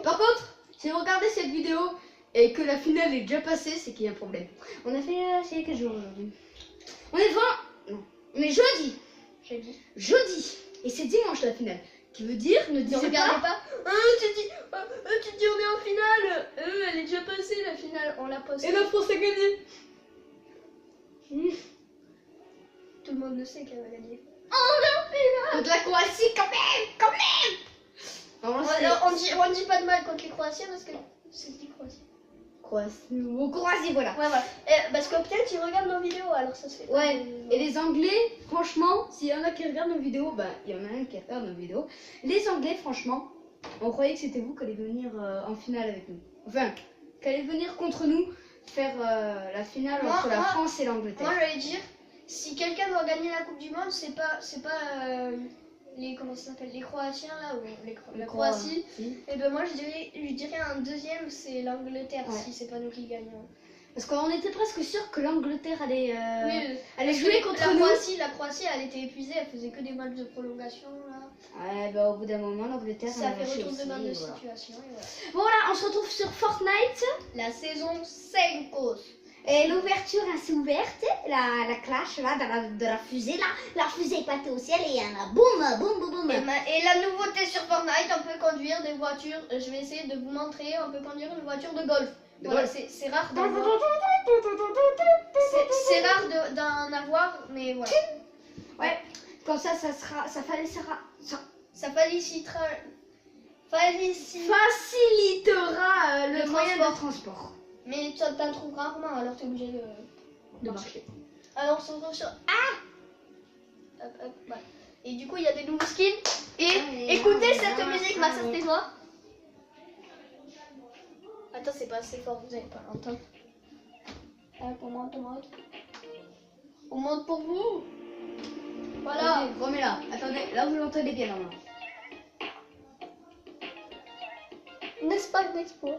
Par contre, si vous regardez cette vidéo et que la finale est déjà passée, c'est qu'il y a un problème. On a fait c'est quel jour aujourd'hui? On est 20. Non. On est jeudi. Jeudi. Et c'est dimanche la finale. Qui veut dire, ne disez pas. Tu dis on est en finale. Elle est déjà passée la finale. On l'a passée. Et la France a gagné. Tout le monde le sait qu'elle va gagner. Contre la Croatie quand même. Non, On dit pas de mal contre les Croatiens parce que c'est des Croatiens. Croatie, voilà. Ouais, voilà. Parce que peut-être ils regardent nos vidéos, alors ça se fait. Ouais, et les Anglais, franchement, s'il y en a qui regardent nos vidéos, bah, il y en a un qui regarde nos vidéos. Les Anglais, franchement, on croyait que c'était vous qui allez venir en finale avec nous. Enfin, qui allez venir contre nous faire la finale entre la France et l'Angleterre. Moi, j'allais dire, si quelqu'un doit gagner la Coupe du Monde, c'est pas comment ça s'appelle, les Croatiens là, ou la Croatie. Et ben moi, je dirais un deuxième, c'est l'Angleterre, si c'est pas nous qui gagnons. Parce qu'on était presque sûr que l'Angleterre allait, allait parce jouer que contre nous. La Croatie, elle était épuisée, elle faisait que des matchs de prolongation là. Ouais, bah au bout d'un moment, l'Angleterre ça fait retournement de situation. Et voilà, on se retrouve sur Fortnite. La saison 5. Et l'ouverture s'est ouverte, la clash là, de la fusée là. La fusée est partée au ciel et il y en a boum, boum, boum, boum. Et la nouveauté sur Fortnite, on peut conduire des voitures. Je vais essayer de vous montrer, on peut conduire une voiture de golf. Voilà, c'est rare d'en avoir. C'est rare d'en avoir, mais voilà. Ouais, comme ça facilitera le moyen de transport. Mais tu t'en trouves rarement, alors tu es obligé de marcher. Alors on se retrouve sur... Hop, voilà. Et du coup, il y a des nouveaux skins. Et écoutez cette musique, Max, tais-toi. Attends, c'est pas assez fort, vous allez pas l'entendre. Hop, on monte. On monte pour vous. Voilà. Remets-la. Attendez, là vous l'entendez bien normalement. N'est-ce pas une expo?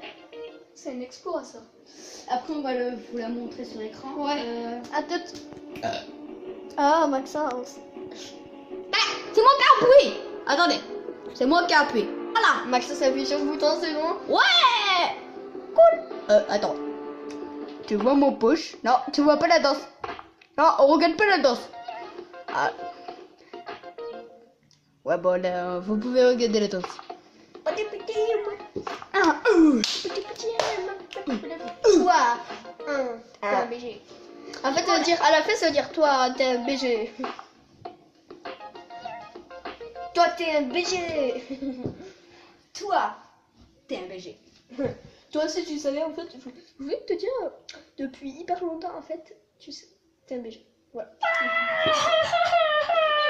C'est une exploit ça. Après on va vous la montrer sur l'écran. Ouais. Attends. Ah Maxence. C'est moi qui ai appuyé. Attendez. C'est moi qui ai appuyé. Voilà. Maxence appuie sur le bouton, c'est bon. Ouais. Cool. Attends. Tu vois mon push? Non, tu vois pas la danse. Non, on regarde pas la danse. Ah. Ouais bon là, vous pouvez regarder la danse. Toi, t'es un BG. En fait, ça veut dire, à la fin, ça veut dire toi, t'es un BG. Toi, t'es un BG. Toi, t'es un BG. Toi, si tu savais, en fait, je voulais te dire, depuis hyper longtemps, en fait, tu sais, t'es un BG. Voilà. Il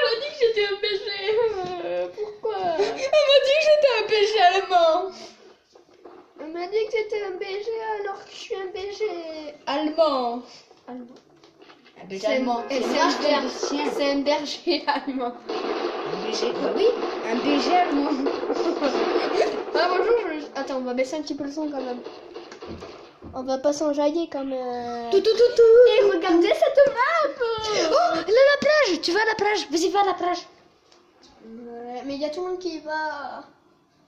m'a dit que j'étais un BG. Pourquoi? Elle m'a dit que j'étais un BG allemand. Elle m'a dit que j'étais un BG alors que je suis un BG Allemand. allemand. Un BG allemand. C'est un berger allemand. Un BG, oui, un BG allemand. Ah bonjour, attends, on va baisser un petit peu le son quand même. On va pas s'enjailler comme... Et regardez cette map. Oh, là la plage. Tu vas à la plage. Vas-y, va à la plage. Ouais, mais il y a tout le monde qui va...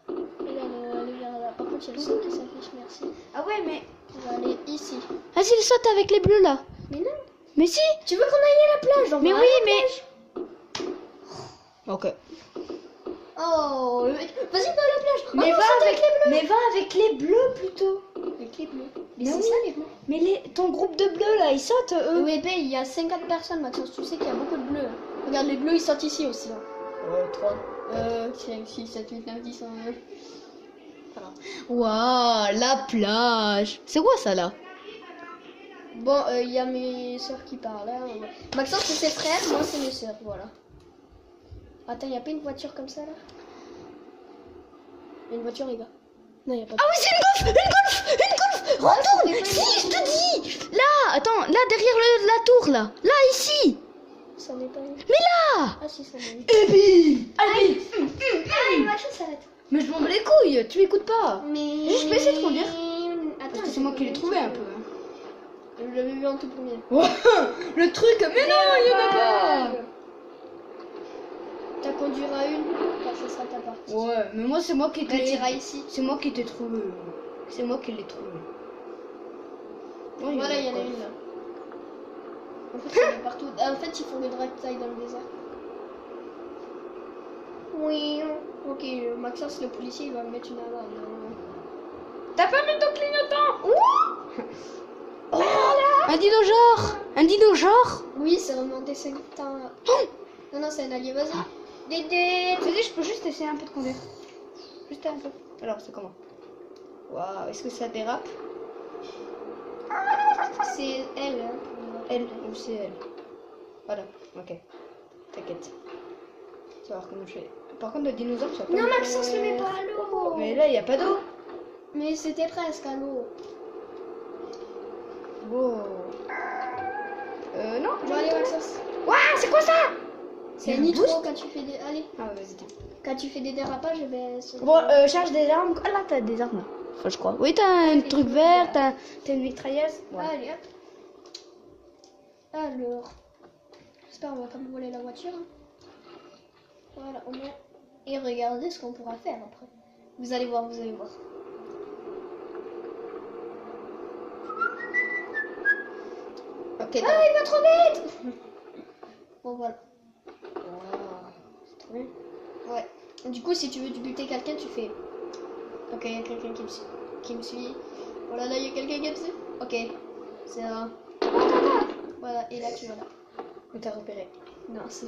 Regarde, là. Par contre, il y a le son qui s'affiche, merci. Ah ouais, mais... On va aller ici. Vas-y, il saute avec les bleus là. Mais non. Mais si. Tu veux qu'on aille à la plage? Mais oui, mais... Ok. Oh, vas-y, va à la plage. Mais, va avec les bleus. Mais va avec les bleus plutôt. Avec les bleus. Mais Mais c'est oui. ça les bleus. Mais ton groupe de bleus là, ils sautent eux. Oui, il y a 50 personnes, Maxence. Tu sais qu'il y a beaucoup de bleus. Regarde, les bleus, ils sortent ici aussi. Hein. 3. 5, 6, 7, 8, 9, 10, 11. Voilà. Waouh, la plage. C'est quoi ça là? Bon, il y a mes soeurs qui parlent. Hein. Maxence, c'est ses frères, moi, c'est mes soeurs. Voilà. Attends, il n'y a pas une voiture comme ça là? Il y a une voiture, les gars. Non, il n'y a pas de... Ah oui, c'est une golf. Retourne. Si, je te dis. Là, attends, là derrière la tour là. Là, ici. Ça n'est pas une... Mais là. Ah si, ça n'est une... Et puis. Allez, une voiture s'arrête. Mais je m'en bats les couilles, tu m'écoutes pas. Mais... Je peux essayer de conduire. Attends, C'est moi qui l'ai trouvé un peu. Je l'avais vu en tout premier. Le truc, mais non, il y en a pas. T'en conduiras une, car ce sera ta partie. Ouais, mais moi c'est moi qui Elle t'ai... tira ici. C'est moi qui t'ai trouvé. C'est moi qui l'ai trouvé. Ouais, Voilà, il y en a quoi. une là. En fait, il y en a partout. Ah, en fait, ils font le drag taille dans le désert. Oui. Ok, Maxence, le policier, il va me mettre une amende. T'as pas mis ton clignotant. Oh là. Un dinosaure. Un dinosaure. Oui, c'est remonté 5 temps. Non, non, c'est un allié, vas-y. Dédé. Tu sais, je peux juste essayer un peu de conduire. Juste un peu. Alors, c'est comment? Waouh, est-ce que ça dérape? C'est elle. Hein. Elle ou c'est elle? Voilà, ok. T'inquiète. Tu vas voir comment je fais. Par contre, le dinosaure, ça Non, Maxence, le met pas à l'eau. Mais là, il n'y a pas d'eau. Mais c'était presque à l'eau. Wow. Non. Bon, allez, Maxence. Waouh, c'est quoi ça? C'est un nitro boost quand tu fais des. Allez, Ah, vas-y, tiens. quand tu fais des dérapages, eh ben. Bon, charge des armes. Ah là, t'as des armes. Enfin, je crois. Oui, t'as un truc vert, t'as une mitrailleuse. Ouais. Allez, hop. Alors. J'espère qu'on va pas me voler la voiture. Hein. Voilà, on met. Et regardez ce qu'on pourra faire après. Vous allez voir, vous allez voir. Ok, Ah, il va trop vite. Bon, voilà. c'est trop bien. Ouais. Du coup, si tu veux buter quelqu'un, tu fais. Ok, il y a quelqu'un qui me suit. Oh là là, il y a quelqu'un qui me suit. Ok. C'est un. Voilà, et là tu vas là. On t'a repéré. Non, c'est.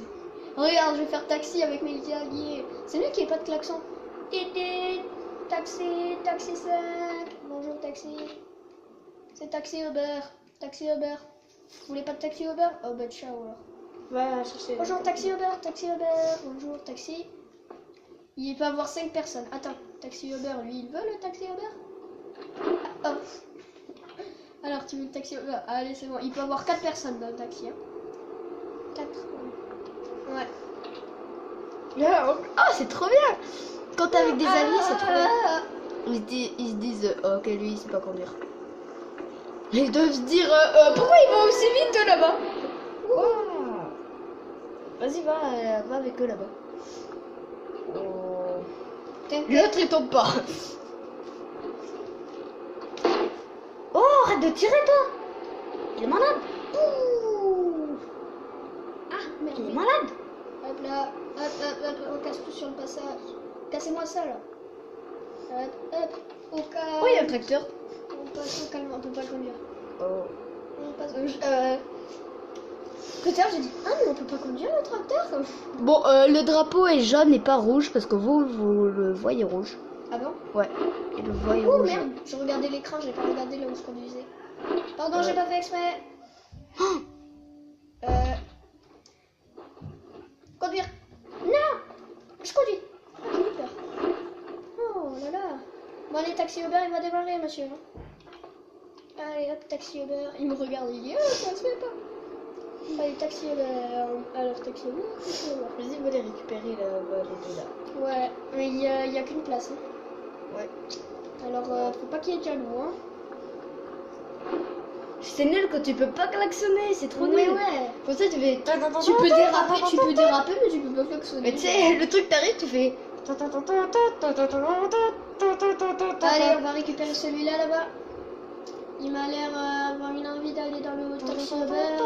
Regarde, je vais faire taxi avec mes alliés. C'est lui qui n'a pas de klaxon. Tété, taxi, taxi 5. Bonjour, taxi. C'est taxi Uber. Taxi Uber. Vous voulez pas de taxi Uber? Oh bah ciao alors. Va chercher. Bonjour, taxi Uber, taxi Uber. Bonjour, taxi. Il peut avoir 5 personnes. Attends, taxi Uber, lui, il veut le taxi Uber? Ah, hop. Alors, tu veux le taxi Uber? Allez, c'est bon. Il peut avoir 4 personnes dans le taxi. Hein. 4. Ouais. Ah, c'est trop bien. Quand t'es avec des amis, c'est trop bien. Ils se disent, oh, ok, lui, il sait pas conduire. Ils doivent se dire, pourquoi il va aussi vite là-bas? Wow. Vas-y, va avec eux là-bas. Oh. L'autre, il tombe pas. Oh, arrête de tirer, toi. Il est malade. Ouh. Ah, merde. Il est malade. Hop là, hop, on casse tout sur le passage. Cassez-moi ça là. Hop, au calme. Oh, il y a un tracteur. On passe au calme, on peut pas conduire. Oh. On passe Tout à l'heure j'ai dit, ah mais on peut pas conduire le tracteur. Bon, le drapeau est jaune et pas rouge parce que vous le voyez rouge. Ah bon? Ouais, et le voyez Oh rouge. merde, je regardais l'écran, j'ai pas regardé là où je conduisais. Pardon, Ouais. j'ai pas fait exprès. Conduire. Non, je conduis. Ah, j'ai eu peur. Oh là là. Bon allez, taxi Uber, il va démarrer, monsieur. Allez, hop, taxi Uber. Il me regarde, il dit, ça se fait pas. Allez, taxi Uber. Alors, taxi Uber, taxi Uber. Vas-y, va les récupérer là, les deux là. Ouais, mais il y a qu'une place. Hein. Ouais. Alors, faut pas qu'il y ait de jaloux. Hein. C'est nul quand tu peux pas klaxonner, c'est trop Ouais, nul. ouais. Pour ça, tu fais. Tu peux déraper, mais tu peux pas klaxonner. Mais tu sais, le truc t'arrive, tu fais. Allez, on va récupérer celui-là là-bas. Il m'a l'air avoir une envie d'aller dans le taxi Uber.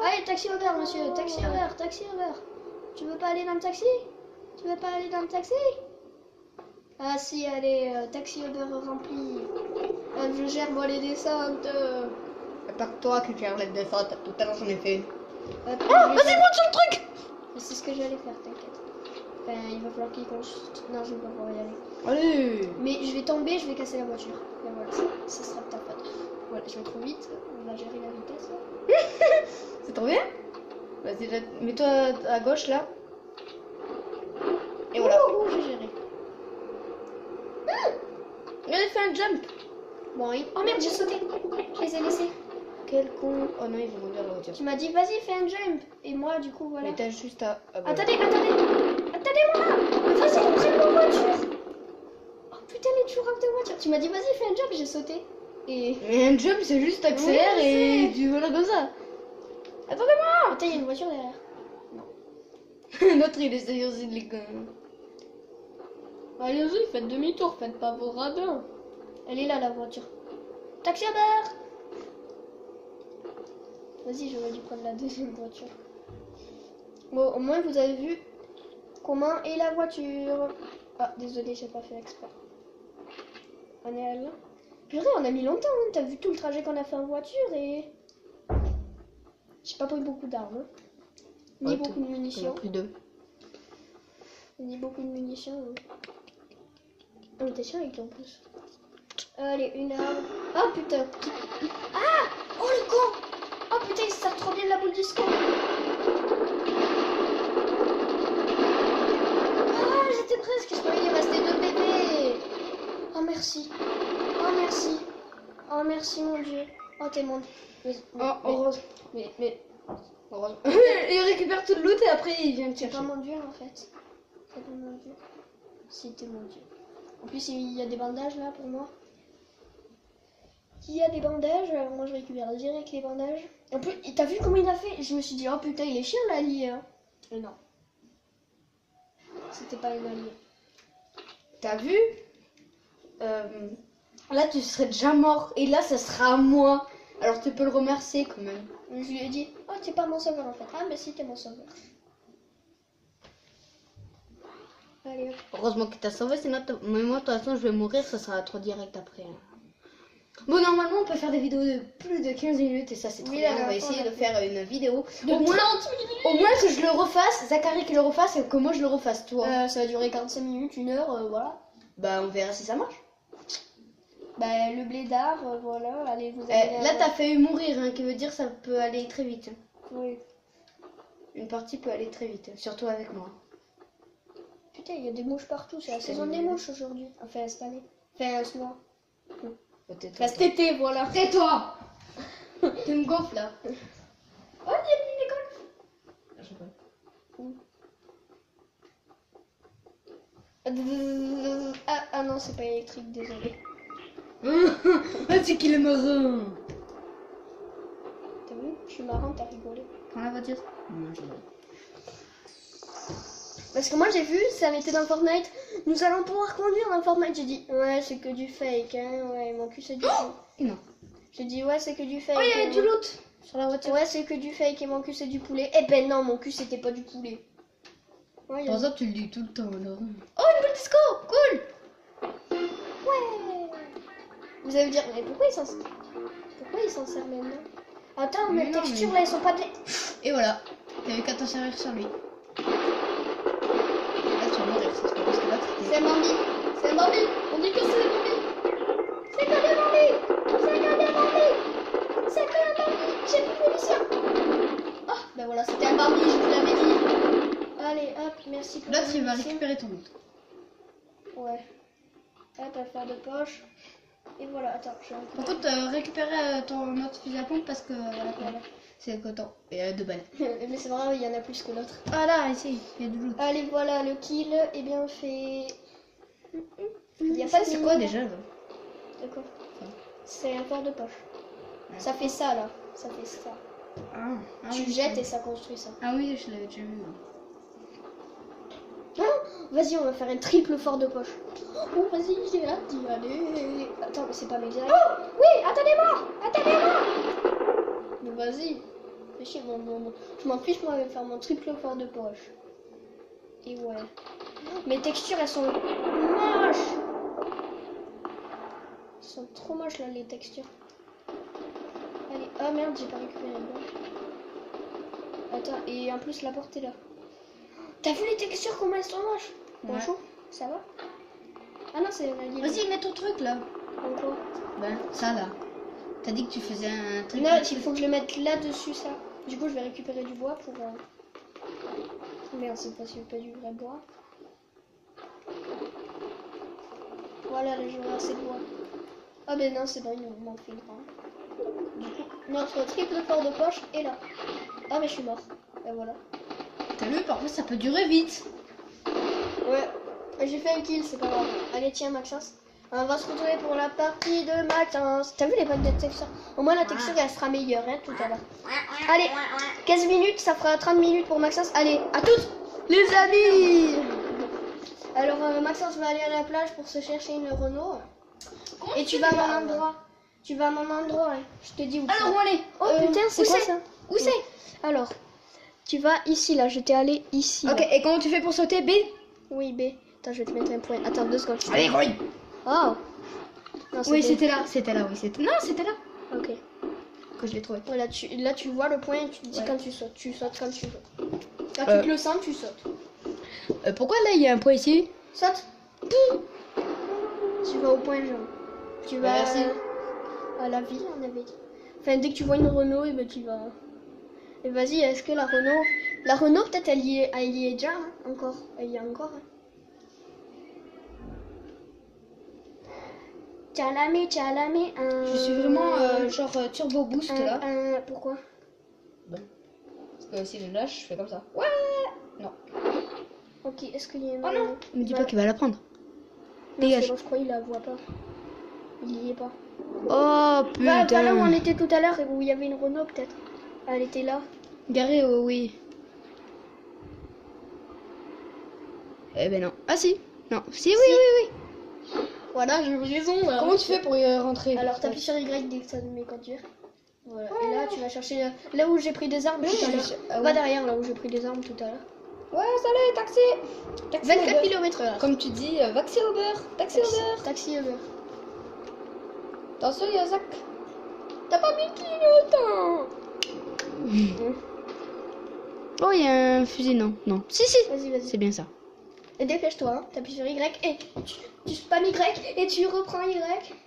Allez, taxi Uber, monsieur. Taxi Uber, taxi Uber. Tu veux pas aller dans le taxi? Tu veux pas aller dans le taxi? Ah si, allez, taxi Uber rempli. Je gère moi les descentes. Pas que toi qui gères les descentes, tout à l'heure j'en ai fait une. Hop, Oh, vas-y, monte sur le truc! c'est ce que j'allais faire, t'inquiète. Enfin, il va falloir qu'il construise. Non, je vais pas pouvoir y aller. Allez! Mais je vais tomber, je vais casser la voiture. Et voilà, ça sera de ta faute. Voilà, je vais trop vite. On va gérer la vitesse. Là. C'est trop bien? Vas-y, là, mets-toi à gauche là. Et voilà. Oh, j'ai géré. Allez, fais un jump! Bon, oh merde, j'ai sauté. Je les ai laissés. Quel con! Oh non, ils vont conduire la voiture. Tu m'as dit, vas-y, fais un jump. Et moi, du coup, voilà. Mais t'as juste à. Ah, voilà. Attendez, attendez-moi. Vas-y, prends ma voiture. Oh putain, les chourafs de voiture. Tu m'as dit, vas-y, fais un jump, j'ai sauté. Et. Mais un jump, c'est juste accélère Oui, et je sais. tu voles comme ça. Attendez-moi! Putain, il y a une voiture derrière. L'autre, il essaye aussi de les. Allez-y, faites demi-tour, faites pas vos radins. Elle est là, la voiture. Taxi à barre. Vas-y, j'aurais dû prendre la deuxième voiture. Bon, au moins, vous avez vu comment est la voiture. Ah, désolé, j'ai pas fait exprès. On est là. Purée, on a mis longtemps, hein. T'as vu tout le trajet qu'on a fait en voiture et... J'ai pas pris beaucoup d'armes. Hein. Ni beaucoup de munitions. Plus deux. Ni beaucoup de munitions. Hein. On était chiant avec toi en plus. Allez, une arme. Oh putain. Ah! Oh le con! Oh putain, il sert trop bien de la boule disco. Ah, j'étais presque. Je croyais qu'il restait 2 bébés. Oh merci. Oh merci. Oh merci mon dieu. Oh t'es mon... Oh, heureuse. Mais... Heureuse. Il récupère tout le loot et après il vient te C'est chercher. pas mon dieu en fait. C'est pas mon dieu. C'était mon dieu. En plus il y a des bandages là pour moi. Il y a des bandages, moi je récupère direct les bandages. En plus, t'as vu comment il a fait? Je me suis dit, oh putain, il est chiant l'allié. Hein. Mais non. C'était pas un allié. T'as vu là tu serais déjà mort et là ça sera à moi. Alors tu peux le remercier quand même. Je lui ai dit, oh t'es pas mon sauveur en fait. Ah mais si t'es mon sauveur. Allez hop. Heureusement que t'as sauvé, sinon mais moi de toute façon je vais mourir, ça sera trop direct après. Hein. Bon normalement on peut faire des vidéos de plus de 15 minutes et ça c'est trop bien. On va essayer de faire une vidéo De au moins 30 minutes. Au moins que je le refasse, Zachary qui le refasse et que moi je le refasse, toi. Ça va durer 45 minutes, 1 heure, voilà. Bah on verra si ça marche. Bah le blédard, voilà, allez vous allez... Là t'as failli mourir, hein, qui veut dire ça peut aller très vite. Oui. Une partie peut aller très vite, surtout avec moi. Putain, il y a des mouches partout, c'est la saison des mouches aujourd'hui. Enfin cette année. Enfin ce mois. Peut-être. Bah, cet été, voilà. Tais-toi. Tu me gonfles là. Oh, il y a une école. Je sais pas. Ah non, c'est pas électrique, désolé. Ah, c'est qu'il est marrant. T'as vu? Je suis marrant, t'as rigolé. Prends la voiture. Non, je Parce que moi j'ai vu, ça mettait dans Fortnite. Nous allons pouvoir conduire dans Fortnite. J'ai dit, ouais, c'est que du fake, hein. Ouais, mon cul c'est du fake. Non. J'ai dit, ouais, c'est que du fake. Oh, il y avait hein. du loot sur la voiture. Ouais, c'est que du fake et mon cul c'est du poulet. Eh ben non, mon cul c'était pas du poulet. Ouais, Par exemple, tu le dis tout le temps alors. oh, une boule disco, cool. Ouais. Vous allez me dire, mais pourquoi il s'en sert maintenant? Attends, Mais mes non, textures mais- là, elles sont pas de... Et voilà. T'avais qu'à t'en servir sur lui. Là, tu vas mourir, c'est pas parce que là, C'est un Bambi. C'est un Bambi. On dit que c'est un Bambi. C'est que des Bambi. C'est que des Bambi. C'est que un Bambi. J'ai plus de munitions. Oh, ben voilà, c'était un Bambi, je vous l'avais dit. Allez, hop, merci pour là, les tu vas munitions. récupérer ton loot. Ouais. Hop, affaire de poche. Et voilà, attends, je vais Par récupérer. contre, récupérer ton autre fusil à pompe parce que voilà, c'est le coton. Et 2 balles. Mais c'est vrai, il y en a plus que l'autre. Ah là, ici, il y a du loot. Allez, voilà, le kill est bien fait. Il y a Ça, pas de c'est quoi mine. déjà là D'accord. Ça. C'est un port de poche. Ouais. Ça fait ça là. Ça fait ça. Tu oui, jettes et ça construit ça. Ah oui, je l'avais déjà vu. moi. Vas-y, on va faire un triple fort de poche. Oh, vas-y, j'ai hâte d'y aller. Attends, mais c'est pas mes directs. Oh, oui, attendez-moi. Attendez-moi. Mais vas-y. Fais chier, je m'en fiche, moi, je vais faire mon triple fort de poche. Et ouais. Mes textures, elles sont moches. Elles sont trop moches, là, les textures. Allez, ah merde, j'ai pas récupéré le bon. Attends, et en plus, la porte est là. T'as vu les textures, comment elles sont moches? Ouais. Bonjour, ça va? Ah non, c'est un allié. Vas-y, mets ton truc là. Encore. Ben, ça là. T'as dit que tu faisais un truc. Non, il faut que je le mette là-dessus, ça. Du coup, je vais récupérer du bois pour... Merde, cette fois-ci, pas du vrai bois. Voilà, là, j'aurai assez de bois. Ah ben non, c'est bon, il m'en fait grand. Du coup, notre triple fort de poche est là. Ah mais je suis mort. Et voilà. T'as vu, parfois ça peut durer vite. Ouais, j'ai fait un kill, c'est pas grave. Allez, tiens, Maxence. On va se retrouver pour la partie de Maxence. T'as vu les bugs de texture? Au moins, la texture, elle sera meilleure, hein, tout à l'heure. Allez, 15 minutes, ça fera 30 minutes pour Maxence. Allez, à toutes, les amis. Alors Maxence va aller à la plage pour se chercher une Renault. Comment Et tu vas à mon endroit. Tu vas à mon endroit, hein. Je te dis où tu Alors, vas. où aller? Oh putain, c'est quoi ça? Où c'est? Alors, tu vas ici, là. Je t'ai allé ici. Ok, là. et comment tu fais pour sauter? B? Oui, B. Attends, je vais te mettre un point. Attends, 2 secondes. Allez, Roy! Oh. Non, Oui, c'était là, oui, c'était... Non, c'était là Ok. que je l'ai trouvé. Voilà, là, tu vois le point et tu te dis Ouais. quand tu sautes. Tu sautes quand tu veux. Quand Euh. tu te le sens, tu sautes. Pourquoi là, il y a un point ici? Saute. Tu vas au point jaune. Tu vas merci. à la ville, on avait dit. Enfin, dès que tu vois une Renault, et ben tu vas... Et vas-y, est-ce que la Renault... La Renault, peut-être, elle y est déjà, hein, encore. Elle y est encore. Hein. Tchalamé, Je suis vraiment genre turbo boost là. Pourquoi? Parce que si je lâche, je fais comme ça. Ouais. Non. Ok, est-ce qu'il y a une... Oh non. Me dis Ouais. pas qu'il va la prendre. Non, Dégage. c'est bon, je crois qu'il la voit pas. Il y est pas. Oh Va là où on putain. était tout à l'heure et où il y avait une Renault peut-être. Elle était là. Garé, oh, oui. Eh ben non. Ah si. Non. Si, oui. Voilà, j'ai raison. Comment tu fais pour y rentrer? Alors t'appuies sur Y dès que ça met conduire. Voilà. Et là tu vas chercher là où j'ai pris des armes tout à l'heure. Ah Va oui. derrière là où j'ai pris des armes tout à l'heure. Ouais, salut, taxi. Taxi 24 Uber. km/h. Comme tu dis, taxi Uber. Taxi Uber. Taxi Uber. Attention, il y a Zach. T'as pas mis de clignotant. Oh, il y a un fusil, non. Non. Si. Vas-y. C'est bien ça. Et dépêche-toi, hein. T'appuies sur Y et tu spams Y et tu reprends Y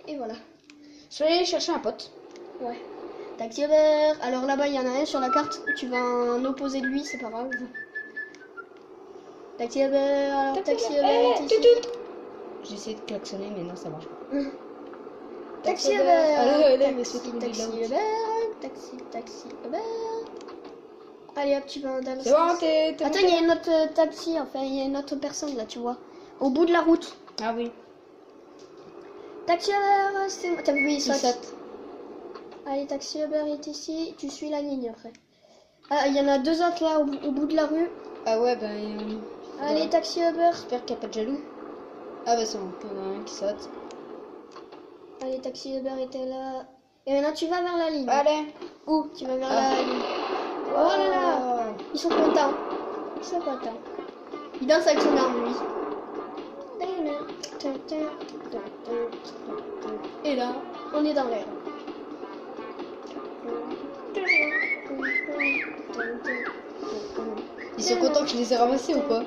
et voilà. Je vais aller chercher un pote. Ouais. Taxi Uber. Alors là-bas il y en a un sur la carte. Tu vas en opposé de lui, c'est pas grave. Taxi Uber. Alors Taxi Uber est ici. J'ai essayé de klaxonner, mais non, ça marche pas. Taxi Uber. Allez, mais c'est tout Taxi là-haut. Uber. Taxi Uber. Allez hop, tu vas dans le C'est bon, sens. t'es Attends, monté? il y a une autre taxi, enfin il y a une autre personne là, tu vois. Au bout de la route. Ah oui. Taxi Uber, c'est moi. T'as vu, il Il saute. saute. Allez, Taxi Uber est ici. Tu suis la ligne après. Ah, il y en a 2 autres là au bout de la rue. Ah ouais, ben... Allez, Taxi Uber. J'espère qu'il n'y a pas de jaloux. Ah bah c'est bon, il y en a un qui saute. Allez, Taxi Uber était là. Et maintenant tu vas vers la ligne. Allez. Où? Tu vas vers Ah. la ligne. Oh là là. Ils sont contents. Ils sont contents. Il danse avec son arme, lui. Et là, on est dans l'air. Ils sont contents que je les ai ramassés ou pas?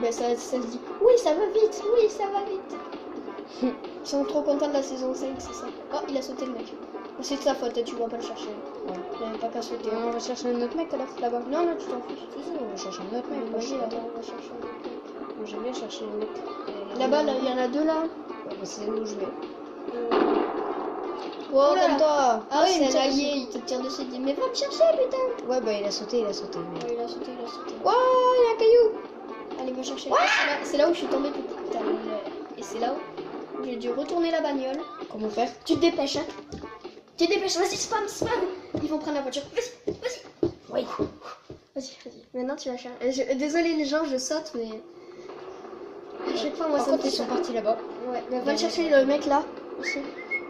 Ben ça se dit. Oui, ça va vite. Oui, ça va vite. Ils sont trop contents de la saison 5, c'est ça. Oh, il a sauté le mec. C'est de sa faute, tu vas pas le chercher. Ouais. Il avait pas qu'à sauter. On va chercher un autre mec alors là-bas. Non, non, tu t'en fiches. Si, on va chercher un autre mec. Ouais, Moi, je vas-y, suis attends, content. on va chercher un autre mec. Moi, j'aime bien chercher un mec. Là-bas, là, il y en a 2 là. Ouais, bah, c'est où je vais. Oh Oh, comme toi. Ah, Ouais, il me c'est tire un dessus. allié, il te tire dessus, il dit mais va me chercher putain. Ouais, bah il a sauté, mais... Ouais, il a sauté, il a sauté. Wow, il y a un caillou. Allez, va chercher. C'est là où je suis tombée tout putain. Et c'est là où j'ai dû retourner la bagnole. Comment faire? Tu te dépêches, hein. Tu te dépêches, vas-y, spam. Ils vont prendre la voiture. Vas-y. Oui. Vas-y. Maintenant, tu vas chercher. Désolée les gens, je saute, mais... À chaque fois, moi, Par ça me contre, fait ils sont ça. partis là-bas. Ouais, mais va le chercher, le mec là. Ici.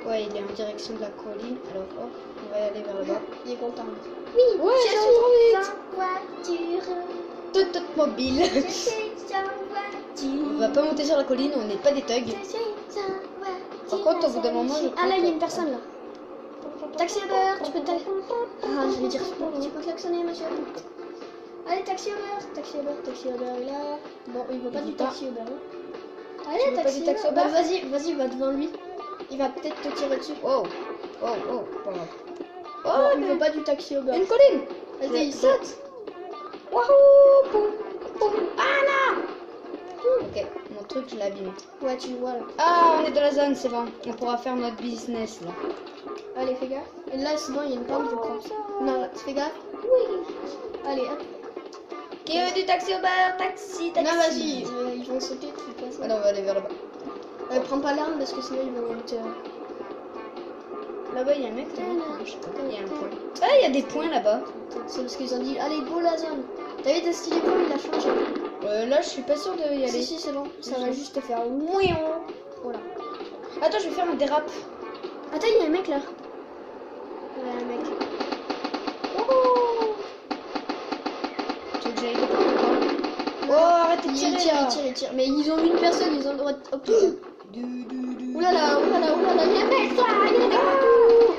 Ouais, il est en direction de la colline. Alors, hop, on va aller vers là-bas. Il est content. Oui, Ouais, je ça va suis trop en voiture. Toute mobile. Je suis en On voiture. va pas monter sur la colline, on n'est pas des thugs. Je suis en voiture. Par contre, au bout d'un moment, je Ah là, il y a crois une personne là. Taxi Uber, tu peux te... Ah, je vais dire, tu peux klaxonner, monsieur. Allez, Taxi Uber est là. Bon, il veut pas du Taxi Uber. Hein. Tu Allez, veux pas Taxi du Taxi Uber. Uber Bah, vas-y, va devant lui. Il va peut-être te tirer dessus. Wow. Pas grave. Bon, il veut pas du Taxi Uber. Une colline. Vas-y, il saute. Wahoo. Poum, poum. Ah là. Ok, mon truc, je l'ai abîmé. Ouais, tu vois là. Ah, on est dans la zone, c'est bon. On pourra faire notre business là. Allez, fais gaffe. Et là, c'est bon, il y a une panne, je crois. Non, là, fais gaffe. Oui. Allez, hop. Qui veut du Taxi Uber? Taxi. Non, vas-y, ils vont sauter, tu fais pas ça. Alors, on va aller vers là-bas. Prends pas l'arme parce que sinon ils vont te... Là-bas, il y a un mec. Là. Je sais pas, il y a un point. Ah, il y a des points là-bas. C'est parce qu'ils ont dit, allez, go la zone. T'as vu, t'as stylé point, il a changé. Là, je suis pas sûre de y aller. Si, c'est bon. Ça Je va sais. juste faire ouion. Voilà. Attends, je vais faire un dérap. Attends, il y a un mec là. Ouais, un mec. Oh, Tu veux que j'aille de part ou pas? Oh, arrêtez de il tirer tire, là. il tire. Mais ils ont une personne, ils ont le droit de. Oh putain. Oulala, oulala, oulala, il y a un mec là, il y a un mec partout.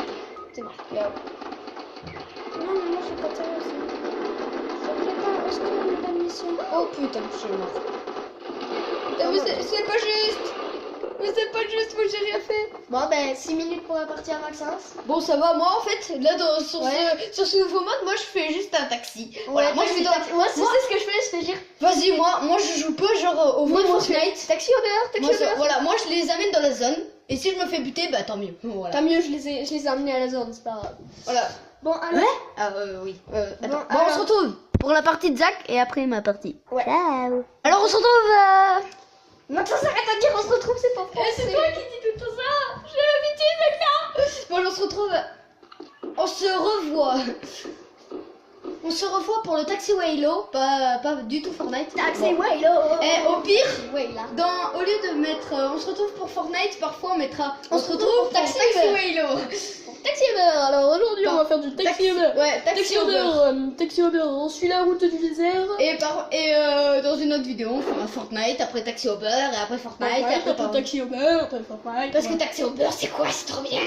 C'est bon. Là. Non, mais moi je suis pas tirer aussi. Je prépare, est-ce qu'on a une bonne mission? Oh putain, je suis mort. Putain, mais c'est pas juste. Mais c'est pas juste, moi j'ai rien fait. Bon, ben 6 minutes pour la partie à Maxence. Bon, ça va, moi en fait, là sur, Ouais. sur ce nouveau mode, moi je fais juste un taxi. Voilà, Ouais, moi je vais dans. Moi, c'est ce que je fais, c'est dire. Vas-y, moi je joue pas genre au vrai Fortnite. Taxi Uber, Moi, voilà, moi je les amène dans la zone. Et si je me fais buter, bah tant mieux. Voilà. Tant mieux, je les ai amenés à la zone, c'est pas grave. Voilà. Bon, alors. Ah oui. Attends. Bon, Bon, on se alors. retrouve pour la partie de Zach et après ma partie. Ouais. Ciao. Alors on se retrouve. Maxence, arrête de dire on se retrouve, c'est pas français. C'est toi qui dis tout ça. J'ai l'habitude maintenant. Bon, alors, on se retrouve. On se revoit. On se revoit pour le Taxi Waylo, pas du tout Fortnite. Taxi Bon. Waylo. Et au pire, Ouais, là. au lieu de mettre on se retrouve pour Fortnite, parfois on mettra On se retrouve pour Taxi Taxi Waylo. Taxi Uber, alors aujourd'hui on va faire du Taxi Uber. Ouais, Taxi Uber. Taxi Uber, on suit la route du désert. Et dans une autre vidéo, on fera Fortnite, après Taxi Uber, et après Fortnite, et après Taxi Uber, après Fortnite. Parce que Taxi Uber, c'est quoi? C'est trop bien.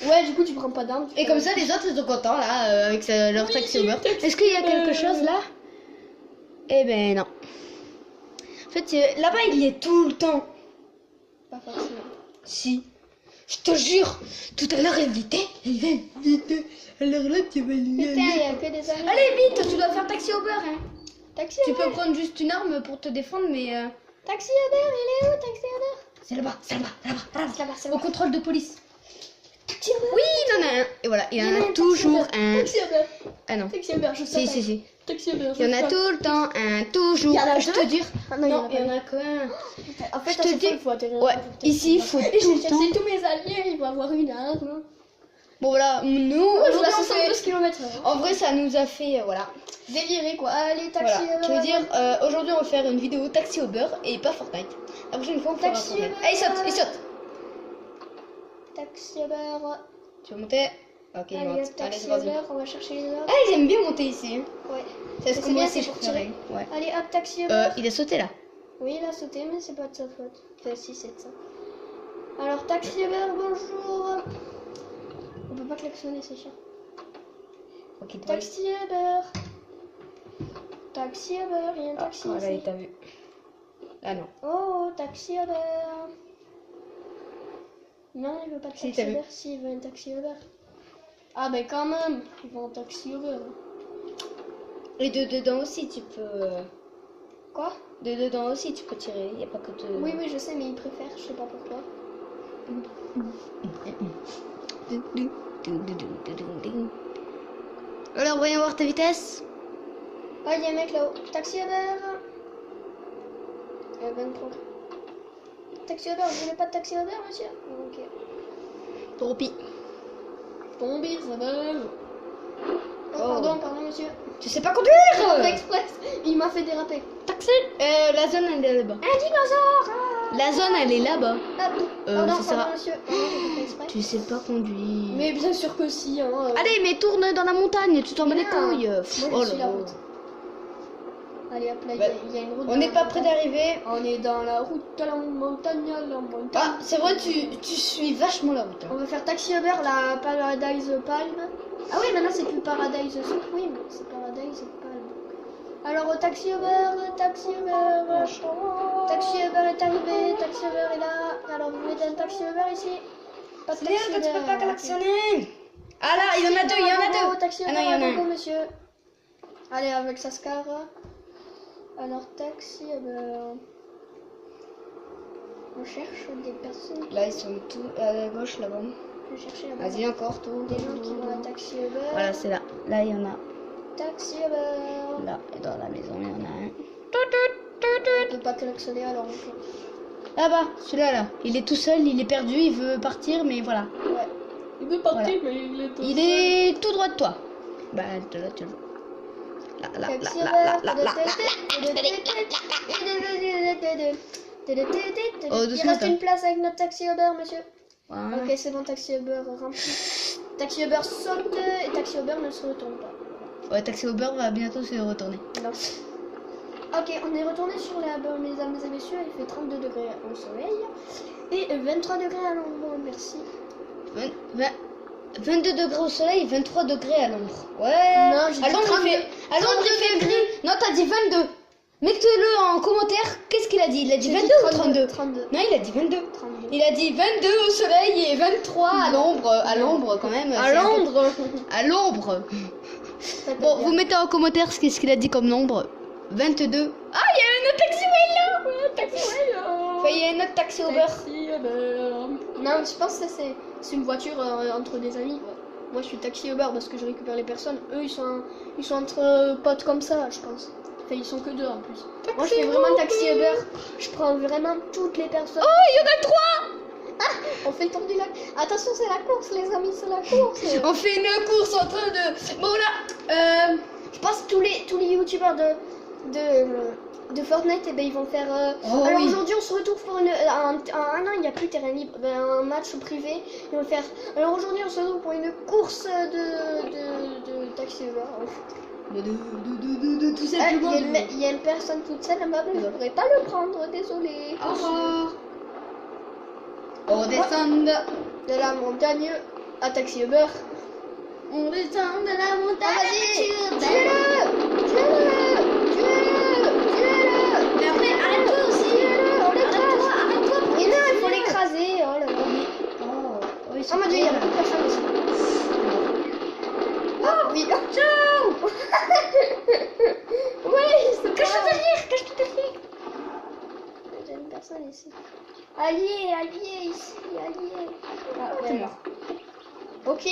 Ouais, du coup tu prends pas d'armes. Et comme ça, les autres, ils sont contents, là, avec leur Taxi Uber. Est-ce qu'il y a quelque chose, là? Eh ben, non. En fait, là-bas, il y est tout le temps. Pas forcément. Si. Je te jure, tout à l'heure, il était. Alors là, tu vas Putain, lui il y a que des amis. Allez, vite, tu dois faire Taxi Uber, hein. Taxi Tu Uber. peux prendre juste une arme pour te défendre, mais... Taxi Uber, il est où Taxi Uber? C'est là-bas, c'est là-bas, là-bas, là-bas. C'est là-bas, c'est Au là-bas. contrôle de police. Taxi Uber. Oui, il en a un. Et voilà, il y en a Taxi toujours Uber. un. Taxi Uber. Ah non. Taxi Uber, je sais. Si. Taxi Uber. Il y en a tout le temps un, toujours. Il y en a Je deux te dire. Ah Non, il y en a qu'un. En fait, Je à te chaque dis- fois, il faut atterrir. Ouais, ici, il faut Et tout j'ai le temps. cherché tous mes alliés, ils vont avoir une arme. Bon, voilà, nous, Moi, je vais à aujourd'hui, on fait- 72 km. En vrai, ça nous a fait. Voilà. Délirer quoi. Allez, Taxi Voilà. Uber. Je veux dire, aujourd'hui, on va faire une vidéo Taxi Uber et pas Fortnite. La prochaine fois, on fera Taxi Fortnite. Uber. Allez, il saute. Taxi Uber. Tu veux monter? Ok, il Allez, monte. hop, Allez, Taxi c'est parti. Uber, on va chercher les autres. Ah, ils aiment bien monter ici. Hein. Ouais. C'est ce Mais que c'est moi bien, aussi, c'est je pour tirer. ferais. Ouais. Allez, hop, Taxi Uber. Il a sauté là. Oui, il a sauté, mais c'est pas de sa faute. Enfin, si, c'est de ça. Alors, Taxi Uber, bonjour. On peut pas klaxonner, c'est chiant. Ok, toi. Taxi Uber. Taxi Uber, il y a un Ah, taxi voilà, il ici. t'a vu. Ah non. Oh, Taxi Uber. Non, il veut pas de Si, Taxi t'as vu. Uber, si, il veut un Taxi Uber. Ah, ben quand même, il veut un Taxi Uber. Et de dedans aussi, tu peux. Quoi? De dedans aussi, tu peux tirer. Il n'y a pas que de. Oui, oui, je sais, mais il préfère, je sais pas pourquoi. Alors, voyons voir ta vitesse. Ah, il y a un mec là-haut. Taxi Uber. 23. Taxi Uber, vous voulez pas de Taxi Uber, monsieur? Ok. Tourpi. Tombé, ça va. Oh, Oh. pardon, monsieur. Tu sais pas conduire Express, il m'a fait déraper. Taxi. La zone, elle est là-bas. Un dinosaure. La zone, elle est là-bas. Hop. ça sera- Pardon, monsieur. Pardon, j'ai pas fait exprès. Tu sais pas conduire. Mais bien sûr que si, hein. Allez, mais tourne dans la montagne, tu t'en bats les Non. couilles. Moi, je suis là la là. route. Allez, hop, là, il y Bah, a- il y a une route. On dans n'est la pas près montagne. d'arriver. On est dans la route à la montagne, à la montagne. Ah, c'est vrai, tu suis vachement la route. hein. On va faire Taxi Uber, la Paradise Palm. Ah oui, maintenant c'est plus Paradise Soup, oui, mais c'est Paradise Palm. Alors, Taxi Uber, Taxi Uber. Taxi Uber est arrivé, Taxi Uber est là. Alors, vous mettez un Taxi Uber ici. Pas de C'est bien Taxi que tu Uber, peux pas ok. klaxonner. Ah là, il y en a deux, il y en a deux. Taxi Ah Uber, non, il y en a go, un. monsieur. Allez, avec Saskar. Alors, Taxi Uber. On cherche des personnes. Là, ils sont tous à gauche là-bas. Je vais chercher là-bas. Vas-y, encore tout. Des gens qui vont à Taxi Uber. Voilà, c'est là. Là, il y en a. Taxi Uber. Là, et dans la maison, il y en a un. On peut pas klaxonner alors. Donc... Là-bas, celui-là, là. Il est tout seul, il est perdu, il veut partir, mais voilà. Ouais. Il veut partir, mais il est tout Il est tout droit de toi. Bah, là, tu le vois. Taxi Uber. Il reste une place avec notre taxi Uber, monsieur. Voilà. Ok, c'est bon, taxi Uber rempli. Taxi Uber saute et taxi Uber ne se retourne pas. Ouais, taxi Uber va bientôt se retourner. Non. Ok, on est retourné sur la borne, mesdames et messieurs. Il fait 32 degrés au soleil et 23 degrés à l'ombre. Merci. 22 degrés au soleil, 23 degrés à l'ombre. Ouais. Non, j'ai dit 32. À l'ombre, il fait gris. Non, t'as dit 22. Mettez-le en commentaire. Qu'est-ce qu'il a dit? Il a dit J'ai 22 dit ou 32? 32. Non, il a dit 22. 32. Il a dit 22 au soleil et 23 à l'ombre. À l'ombre, quand même. À c'est un peu- Londres. À l'ombre. Bon, vous mettez en commentaire ce qu'est-ce qu'il a dit comme nombre. 22. Ah, il y a un autre taxiway là. Enfin, il y a un autre taxi Uber. Non, je pense que c'est une voiture entre des amis. Quoi. Moi, je suis taxi Uber parce que je récupère les personnes. Eux, ils sont entre potes comme ça, je pense. Enfin, ils sont que deux en plus. Moi, je fais vraiment taxi Uber. Je prends vraiment toutes les personnes. Oh, il y en a 3. On fait le tour du lac. Attention, c'est la course, les amis, c'est la course. On fait une course en train de... Bon, là, Je pense que tous les youtubeurs de Fortnite, eh ben, ils vont faire. Oh, alors oui. aujourd'hui, on se retrouve pour un an, il n'y a plus terrain libre, ben, un match privé. Ils vont faire. Alors aujourd'hui, on se retrouve pour une course de taxi Uber. de tout Ah, simplement. il y a une personne toute seule là-bas, mais je ne pourrais pas le prendre, désolé. Au revoir. On descend De la montagne à taxi Uber. On descend de la Ah, montagne. vas-y, Tuez-le. tuez-le. Mais après, arrête-toi aussi. On l'écrase. Arrête-toi. Mais non, il faut l'écraser. Oh là là. Oh, oui, Oh mon dieu, il y a beaucoup de personnes aussi. Ah oui. Ciao. Oui, c'est Cache-toi derrière, cache-toi derrière. J'ai une personne ici. Allié ici, allié. Ah, T'es ouais. mort. Ok.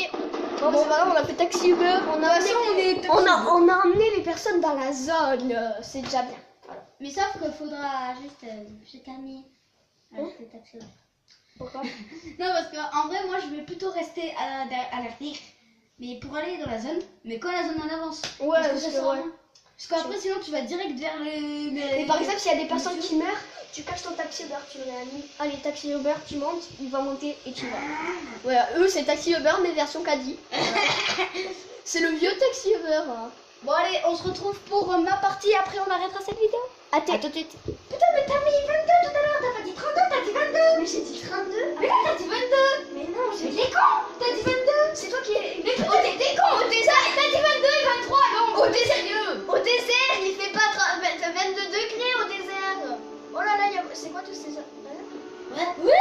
Bon, c'est pas grave, on a fait taxi Uber. On a emmené les personnes dans la zone. C'est déjà bien. Voilà. Mais sauf qu'il faudra juste se calmer. Hein C'est taxi. Pourquoi? Non, parce qu'en vrai, moi, je vais plutôt rester à l'arrière. Mais pour aller dans la zone, mais quand la zone en avance. Ouais, parce que parce ça que sert à ouais. rien. Parce qu'après, sinon, tu vas direct vers les. Et par exemple, s'il y a des personnes qui meurent, tu caches ton taxi Uber, tu le réanimes. Allez, taxi Uber, tu montes, il va monter et tu vas. Voilà, eux, c'est taxi Uber, mais version caddie. C'est le vieux taxi Uber. Hein. Bon, allez, on se retrouve pour ma partie. Après, on arrêtera cette vidéo. À tout de suite. Putain, mais t'as mis 22 tout à l'heure. T'as pas dit 32, t'as dit 22. Mais j'ai dit 32. Mais là, t'as dit 22. Mais non, j'ai Mais dit. t'es con. T'as dit 22. C'est toi qui es. Mais t'es con. T'as dit 22 et 23. Non, oh, t'es sérieux. Au désert, il fait pas 22 degrés au désert. Oh là là, c'est quoi tous ces. Ouais.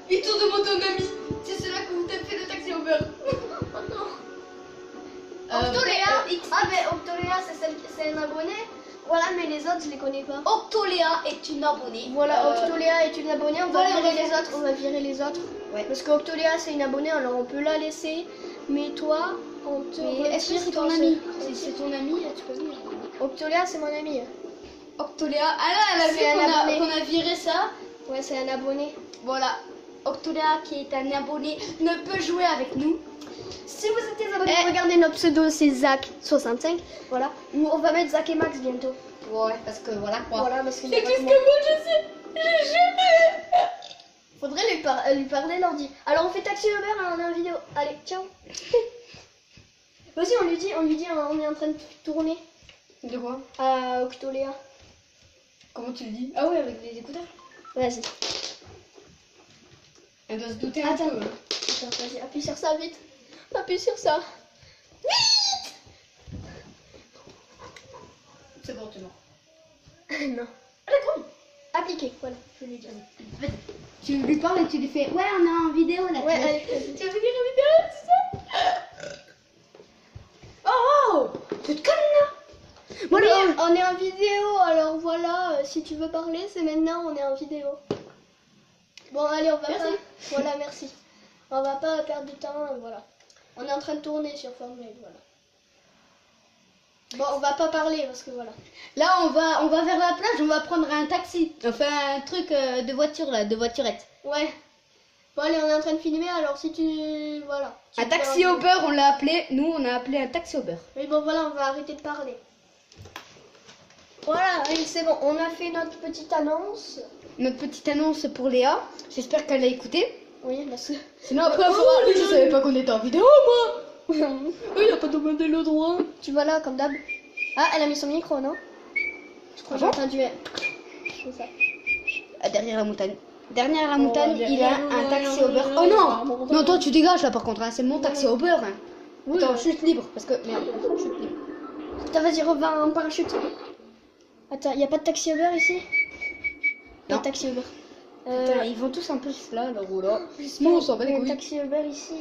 Il tourne devant ton ami. C'est cela que vous tapez le taxi Uber. Octoléa. Ah, mais Octoléa, c'est un abonné. Voilà, mais les autres, je les connais pas. Octoléa est une abonnée. Voilà, Octoléa est une abonnée, on va voilà, virer les autres, on va virer les autres. Ouais. Parce que Octoléa c'est une abonnée, alors on peut la laisser. Mais toi, on te Mais est-ce que retire c'est ton ton ami? seul. C'est ton ami, tu peux venir. Octoléa c'est mon ami. Octoléa. Ah là, elle a vu C'est un abonné. qu'on a viré ça. Ouais, c'est un abonné. Voilà. Octoléa, qui est un abonné, ne peut jouer avec nous. Si vous êtes des abonnés, regardez notre pseudo, c'est Zach65. Voilà, nous on va mettre Zach et Max bientôt. Ouais, parce que voilà quoi. Voilà, parce qu'il y a C'est pas tout ce de que monde. moi je sais. Faudrait lui parler l'ordi. Alors on fait taxi Uber, on est en vidéo. Allez, ciao. Vas-y, on lui dit, on est en train de tourner De quoi? à Octoléa. Comment tu le dis? Ah ouais, avec les écouteurs. Vas-y. Elle doit se douter un Attends. peu. Attends, vas-y, appuie sur ça vite. Appuie sur ça. C'est bon, tu es mort. Non. Appliqué, voilà, je l'ai dit. Tu lui parles et tu lui fais ouais, on est en vidéo là. Ouais, tu vois. allez, vas-y. Tu veux venir une vidéo, c'est ça? Oh, tu te calmes là. Voilà, on est en vidéo, alors voilà, si tu veux parler, c'est maintenant, on est en vidéo. Bon, allez, on va Merci. pas... Voilà, merci. On va pas perdre de temps, voilà. On est en train de tourner sur Fortnite, voilà. Bon, on va pas parler, parce que voilà. Là, on va vers la plage, on va prendre un taxi. Enfin, un truc de voiture là, de voiturette. Ouais. Bon, allez, on est en train de filmer, alors si tu. Voilà. Tu Un peux taxi en- au beurre, on l'a appelé. Nous, on a appelé un taxi au beurre. Mais bon, voilà, on va arrêter de parler. Voilà, allez, c'est bon, on a fait notre petite annonce. Notre petite annonce pour Léa. J'espère qu'elle a écouté. Oui, parce que. Sinon, après, elle fera. Je savais pas qu'on était en vidéo, moi. Il a pas demandé le droit. Tu vois là, comme d'hab. Ah, elle a mis son micro, non? Je crois que j'ai entendu. C'est ça. Ah, derrière la montagne. Derrière la montagne, derrière il a un taxi au beurre. Oh non! Non, toi, tu dégages là par contre. Hein. C'est mon taxi au beurre. Hein. Oui, Attends, ouais. chute libre. Parce que. Merde, chute libre. Attends, vas-y, reviens en parachute. Attends, y a pas de taxi Uber ici? Pas Non. de taxi Uber. Putain, ils vont tous un peu là, là, ou là. Moi, on s'en bat y les a un couilles. taxi Uber ici.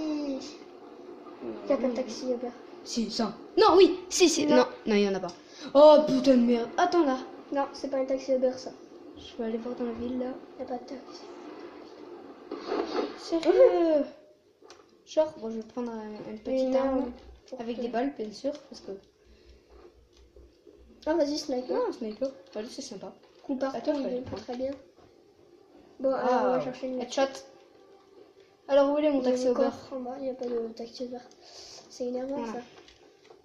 Y a pas de taxi Uber. Si, ça. Non, oui, si. Non. Non, il y en a pas. Oh putain de merde. Attends là. Non, c'est pas un taxi Uber ça. Je vais aller voir dans la ville là. Y a pas de taxi. Sérieux? Genre, bon, je vais prendre une petite Une arme arme pour avec que- des balles, bien sûr, parce que. Ah, vas-y, sniper. Non, un sniper. Allez, c'est sympa. Coup par Attends, coup, je vais il est aller pas prendre. très bien. Bon, alors on va chercher une Headshot. Alors, où il est mon taxi au beurre? coffre en bas, il n'y a pas de taxi Uber. C'est énervant Voilà. ça.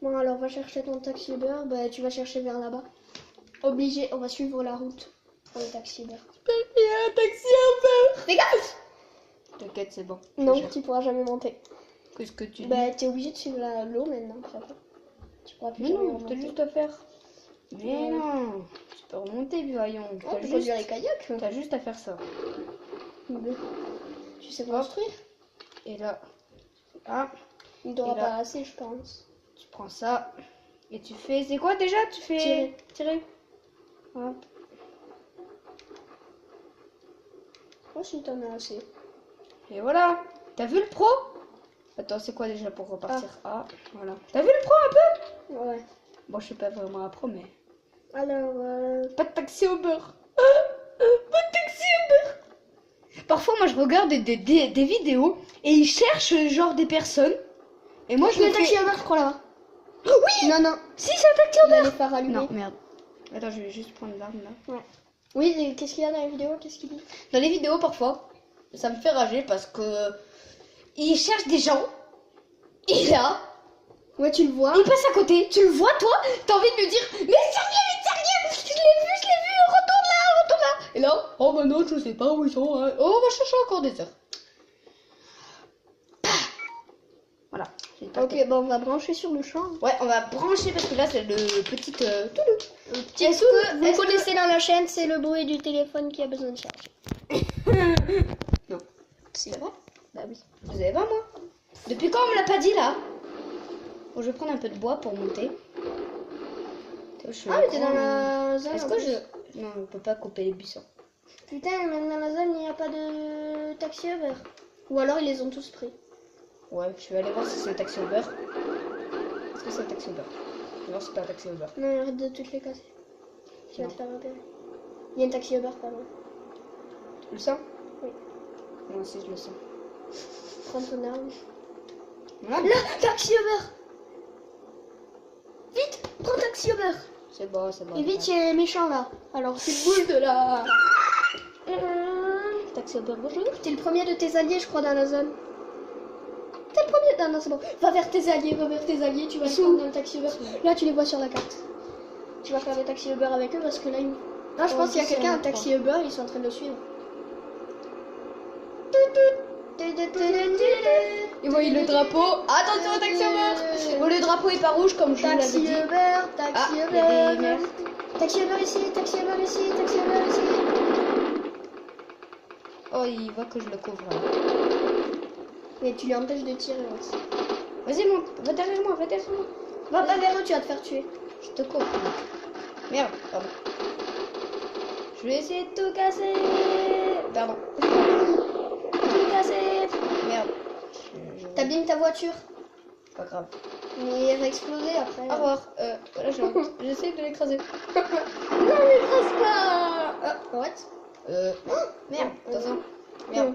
Bon, alors va chercher ton taxi Uber. Bah, tu vas chercher vers là-bas. Obligé, on va suivre la route pour le taxi Uber. Il y a un taxi au beurre. Dégage! T'inquiète, c'est bon. Non, Je tu pourras jamais monter. Qu'est-ce que tu dis? Bah, t'es obligé de suivre l'eau maintenant. Ça va. Tu pourras plus Mais jamais non, remonter. t'as juste à faire. Mais Ouais. non, tu peux remonter, voyons. Oh, T'as tu juste... conduire les kayaks. t'as juste à faire ça. Tu sais construire? Et là, ah, Il t'aura Et là. pas assez, je pense. tu prends ça et tu fais. C'est quoi déjà? Tu fais Tirer. Hop. Oh, si t'en as assez. Et voilà. T'as vu le pro? Attends, c'est quoi déjà pour repartir? Ah, voilà. T'as vu le pro un peu? Ouais. Bon, je suis pas vraiment un pro, mais. Alors, Pas de taxi au beurre. Pas de taxi au beurre. Parfois, moi, je regarde des vidéos et ils cherchent genre des personnes. Et moi, je il y a me un taxi fais. Uber, je crois là-bas. Oui. Non, non. Si, c'est un taxi au Il a beurre. les phares allumés. Non, merde. Attends, je vais juste prendre l'arme là. Oui, et qu'est-ce qu'il y a dans la vidéo? Qu'est-ce qu'il dit? Dans les vidéos, parfois, ça me fait rager parce que ils cherchent des gens. Et là, Ouais, tu le vois. il passe à côté. Tu le vois, toi? T'as envie de me dire, mais sérieux, je l'ai vu, retourne là. Et là, oh bah non, je sais pas où ils sont. Hein. Oh, on va chercher encore des heures. Voilà. j'ai pas Ok, bon, on va brancher sur le champ. Ouais, on va brancher parce que là, c'est le petit. Est-ce que vous connaissez dans la chaîne, c'est le bruit du téléphone qui a besoin de charger? Non. C'est vrai? Bah oui. Vous avez pas, moi? Depuis quand on me l'a pas dit là? Bon, je vais prendre un peu de bois pour monter. Ah, mais t'es dans la zone. Est-ce en que plus. je. Non, on peut pas couper les buissons. Putain, même dans la zone, il n'y a pas de taxi Uber. Ou alors ils les ont tous pris. Ouais, je vais aller voir si c'est un taxi Uber. Est-ce que c'est un taxi Uber? Non, c'est pas un taxi Uber. Non, arrête de toutes les casser. Tu vas Non. te faire repérer. Il y a un taxi Uber pas loin. Tu le sens? Oui. Moi aussi, je le sens. Prends ton arme. Voilà. Là, taxi Uber! Vite, prends taxi Uber! C'est bon, c'est bon. Et vite, il y a un méchant là. Alors tu bouges de là. Taxi Uber, bonjour. T'es le premier de tes alliés, je crois, dans la zone. T'es le premier. Non, non, c'est bon. Va vers tes alliés, tu vas les prendre dans le taxi Uber. Là, tu les vois sur la carte. Tu vas faire le taxi Uber avec eux parce que là, là je pense qu'il y a quelqu'un, un taxi Uber, ils sont en train de le suivre. Et voyez le drapeau. Attention au taxi Uber. Bon, le drapeau est pas rouge comme je vous l'avais Taxi dit. Uber, taxi Ah, il y a des Uber. merdes. Taxi Uber ici, taxi Uber ici, taxi Uber ici. Oh, il voit que je le couvre là. Mais tu lui empêches de tirer aussi. Vas-y, monte. Va derrière moi, va derrière moi. Va pas vers eux, tu vas te faire tuer. Je te couvre. Merde, pardon. Je vais essayer de tout casser. Pardon. Tout casser. Merde. T'abîmes ta voiture. Pas grave. Mais elle va exploser après. Au revoir. Voilà, j'essaie de l'écraser. Non, n'écrase pas. Ah, what? Merde, attention. Merde.